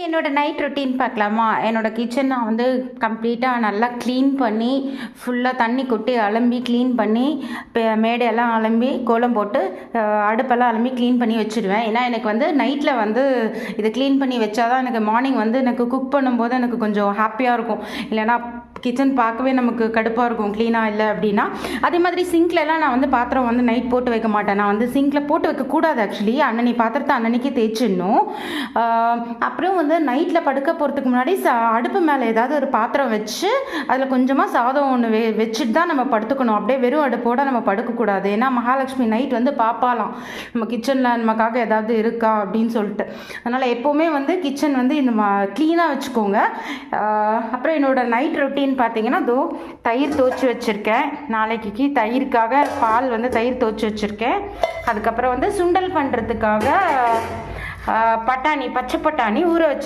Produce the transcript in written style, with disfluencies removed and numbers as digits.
என்னோட night routine பார்க்கலாமா? என்னோட கிச்சன் நான் வந்து கம்ப்ளீட்டாக நல்லா க்ளீன் பண்ணி, ஃபுல்லாக தண்ணி கொட்டி அலம்பி க்ளீன் பண்ணி, மேடையெல்லாம் அலம்பி, கோலம் போட்டு, அடுப்பெல்லாம் அலம்பி க்ளீன் பண்ணி வச்சுருவேன். ஏன்னா எனக்கு வந்து நைட்டில் வந்து இதை க்ளீன் பண்ணி வச்சா தான் எனக்கு மார்னிங் வந்து எனக்கு குக் பண்ணும்போது எனக்கு கொஞ்சம் ஹாப்பியாக இருக்கும். இல்லைனா கிச்சன் பார்க்கவே நமக்கு கடுப்பாக இருக்கும் க்ளீனாக இல்லை அப்படின்னா. அதே மாதிரி சிங்க்லலாம் நான் வந்து பாத்திரம் வந்து நைட் போட்டு வைக்க மாட்டேன். நான் வந்து சிங்க்கில் போட்டு வைக்கக்கூடாது ஆக்சுவலி. அன்னன்னைக்கு பாத்திரத்தை அன்னன்னைக்கே தேய்ச்சிடணும். அப்புறம் வந்து நைட்டில் படுக்க போகிறதுக்கு முன்னாடி அடுப்பு மேலே ஏதாவது ஒரு பாத்திரம் வச்சு அதில் கொஞ்சமாக சாதம் ஒன்று வச்சுட்டு தான் நம்ம படுத்துக்கணும். அப்படியே வெறும் அடுப்போடு நம்ம படுக்கக்கூடாது. ஏன்னா மகாலட்சுமி நைட் வந்து பார்ப்பாலாம் நம்ம கிச்சனில் நமக்காக ஏதாவது இருக்கா அப்படின்னு சொல்லிட்டு. அதனால் எப்போவுமே வந்து கிச்சன் வந்து இந்த க்ளீனாக வச்சுக்கோங்க. அப்புறம் என்னோட நைட் ரொட்டீன் பார்த்தீங்கன்னா, தயிர் துவச்சி வச்சுருக்கேன். நாளைக்கு தயிருக்காக பால் வந்து தயிர் துவச்சி வச்சுருக்கேன். அதுக்கப்புறம் வந்து சுண்டல் பண்ணுறதுக்காக பட்டாணி, பச்சை பட்டாணி ஊற வச்சு